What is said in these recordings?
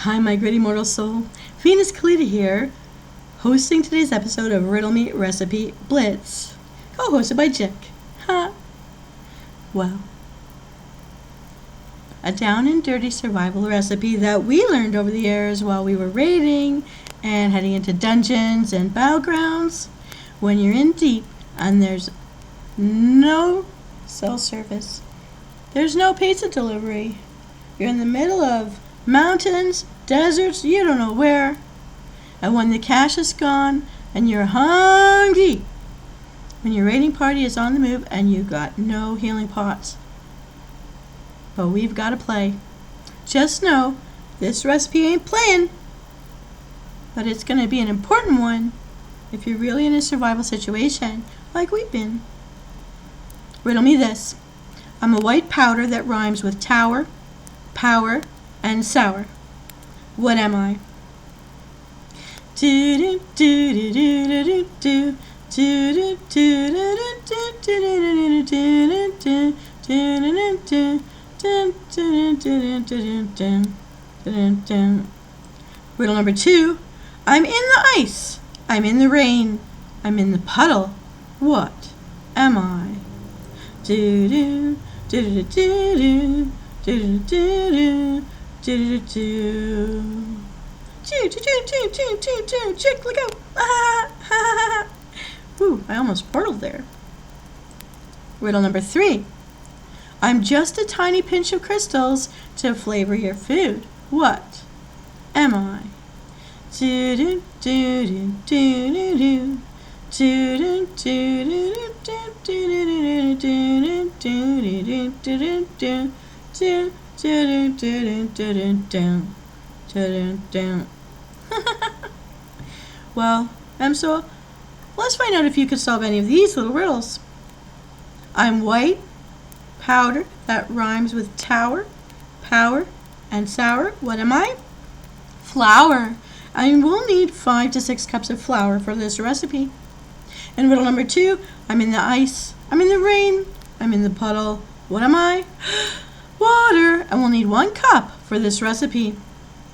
Hi, my gritty mortal soul. Venus Kalita here, hosting today's episode of Riddle Me Recipe Blitz, co-hosted by Jick. Well, a down and dirty survival recipe that we learned over the years while we were raiding and heading into dungeons and battlegrounds. When you're in deep and there's no cell service, there's no pizza delivery, you're in the middle of mountains, deserts, you don't know where. And when the cash is gone and you're hungry, when your raiding party is on the move and you got no healing pots. But we've got to play. Just know, this recipe ain't playing, but it's going to be an important one if you're really in a survival situation like we've been. Riddle me this. I'm a white powder that rhymes with tower, power, and sour. What am I? Riddle number 2. I'm in the ice. I'm in the rain. I'm in the puddle. What am I? Do do do do do do do do. Chick, look out! Ooh, I almost portaled there. Riddle number 3. I'm just a tiny pinch of crystals to flavor your food. What am I? Do do do do do do do do. Well, so let's find out if you could solve any of these little riddles. I'm white powder that rhymes with tower, power, and sour. What am I? Flour. I will need 5 to 6 cups of flour for this recipe. And riddle number 2, I'm in the ice, I'm in the rain, I'm in the puddle. What am I? Water. And we'll need 1 cup for this recipe.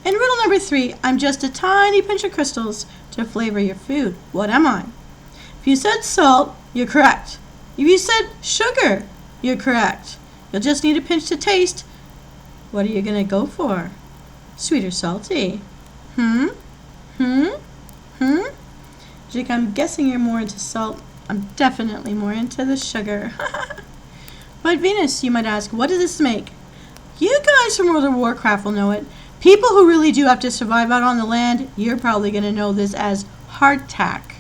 And riddle number 3, I'm just a tiny pinch of crystals to flavor your food. What am I? If you said salt, you're correct. If you said sugar, you're correct. You'll just need a pinch to taste. What are you going to go for? Sweet or salty? Jake, I'm guessing you're more into salt. I'm definitely more into the sugar. But Venus, you might ask, what does this make? You guys from World of Warcraft will know it. People who really do have to survive out on the land, you're probably going to know this as hardtack.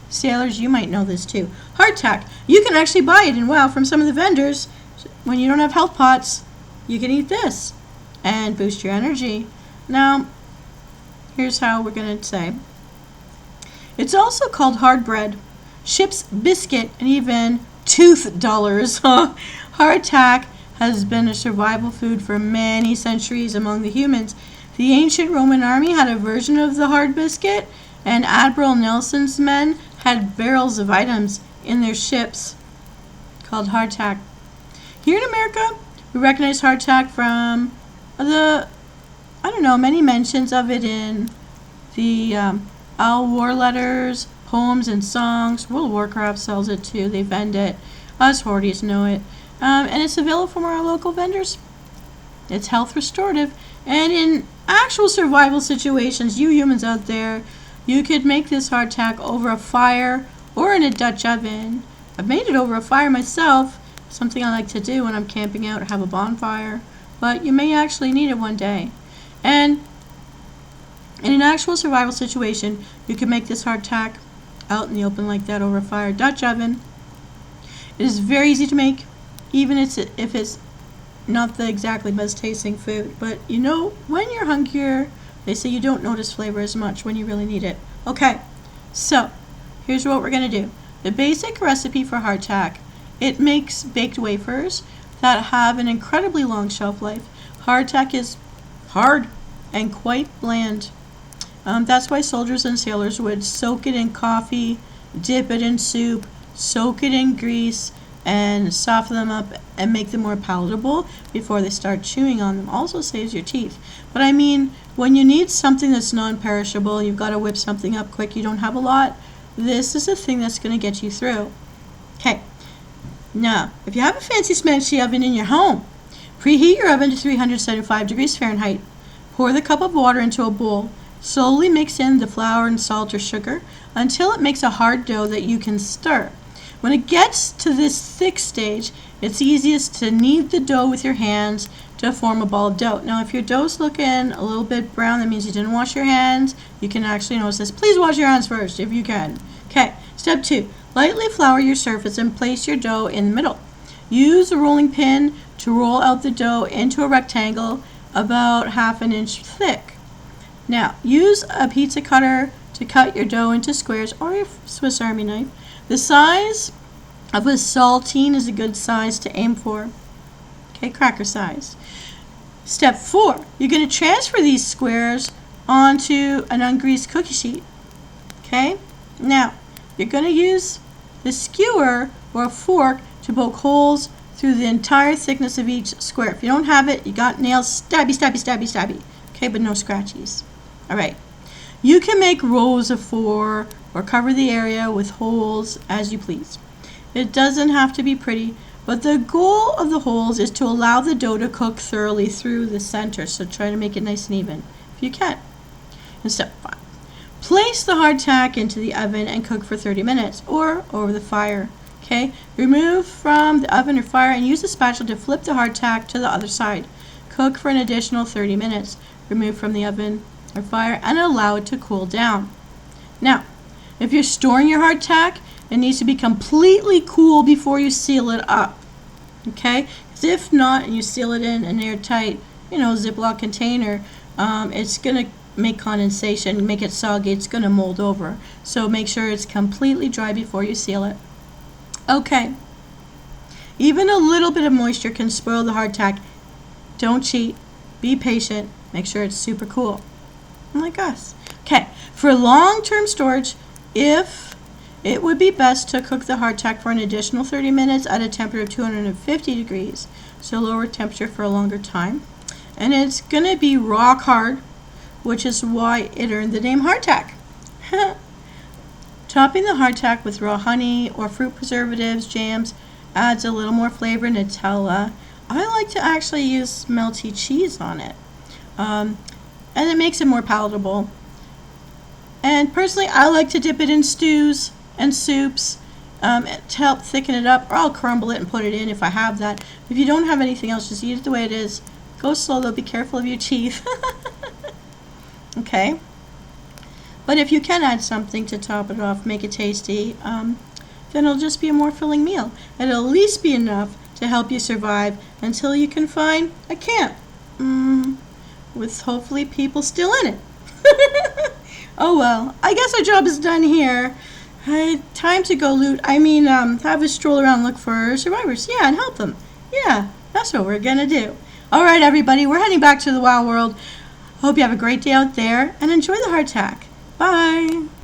Sailors, you might know this too. Hardtack. You can actually buy it in WoW from some of the vendors. When you don't have health pots, you can eat this and boost your energy. Now, here's how we're going to say. It's also called hard bread, ship's biscuit, and even tooth dollars. Hardtack has been a survival food for many centuries among the humans. The ancient Roman army had a version of the hard biscuit, and Admiral Nelson's men had barrels of items in their ships called hardtack. Here in America, we recognize hardtack from many mentions of it in the Owl War letters, poems, and songs. World of Warcraft sells it too. They vend it. Us Hordies know it. And it's available from our local vendors. It's health restorative. And in actual survival situations, you humans out there, you could make this hardtack over a fire or in a Dutch oven. I've made it over a fire myself. Something I like to do when I'm camping out or have a bonfire. But you may actually need it one day. And in an actual survival situation, you can make this hardtack out in the open like that over a fire, Dutch oven. It is very easy to make, even if it's not the exactly best tasting food. But you know, when you're hungrier, they say you don't notice flavor as much when you really need it. Okay, so here's what we're going to do. The basic recipe for hardtack. It makes baked wafers that have an incredibly long shelf life. Hardtack is hard and quite bland. That's why soldiers and sailors would soak it in coffee, dip it in soup, soak it in grease, and soften them up and make them more palatable before they start chewing on them. Also saves your teeth. But I mean, when you need something that's non-perishable, you've got to whip something up quick, you don't have a lot, this is the thing that's going to get you through. Okay, now, if you have a fancy smashy oven in your home, preheat your oven to 375 degrees Fahrenheit. Pour the cup of water into a bowl. Slowly mix in the flour and salt or sugar until it makes a hard dough that you can stir. When it gets to this thick stage, it's easiest to knead the dough with your hands to form a ball of dough. Now, if your dough's looking a little bit brown, that means you didn't wash your hands. You can actually notice this. Please wash your hands first if you can. Okay, step 2. Lightly flour your surface and place your dough in the middle. Use a rolling pin to roll out the dough into a rectangle about ½ an inch thick. Now, use a pizza cutter to cut your dough into squares or a Swiss Army knife. The size of a saltine is a good size to aim for. Okay, cracker size. Step 4, you're going to transfer these squares onto an ungreased cookie sheet. Okay, now you're going to use the skewer or a fork to poke holes through the entire thickness of each square. If you don't have it, you got nails, stabby, stabby, stabby, stabby. Okay, but no scratchies. All right. You can make rows of 4 or cover the area with holes as you please. It doesn't have to be pretty, but the goal of the holes is to allow the dough to cook thoroughly through the center, so try to make it nice and even if you can. And step 5. Place the hardtack into the oven and cook for 30 minutes or over the fire. Okay? Remove from the oven or fire and use a spatula to flip the hardtack to the other side. Cook for an additional 30 minutes. Remove from the oven or fire and allow it to cool down. Now, if you're storing your hardtack, it needs to be completely cool before you seal it up. Okay? Because if not, and you seal it in an airtight, Ziploc container, it's going to make condensation, make it soggy, it's going to mold over. So make sure it's completely dry before you seal it. Okay. Even a little bit of moisture can spoil the hardtack. Don't cheat. Be patient. Make sure it's super cool. Like us. Okay. For long-term storage, it would be best to cook the hardtack for an additional 30 minutes at a temperature of 250 degrees. So lower temperature for a longer time. And it's going to be rock hard, which is why it earned the name hardtack. Topping the hardtack with raw honey or fruit preservatives, jams, adds a little more flavor. Nutella. I like to actually use melty cheese on it. And it makes it more palatable. And personally, I like to dip it in stews and soups to help thicken it up, or I'll crumble it and put it in if I have that. If you don't have anything else, just eat it the way it is. Go slow though, be careful of your teeth. Okay? But if you can add something to top it off, make it tasty, then it'll just be a more filling meal. It'll at least be enough to help you survive until you can find a camp. With hopefully people still in it. Oh well, I guess our job is done here. Time to go loot. Have a stroll around, look for survivors. Yeah, and help them. Yeah, that's what we're gonna do. All right, everybody, we're heading back to the WoW world. Hope you have a great day out there and enjoy the hardtack. Bye.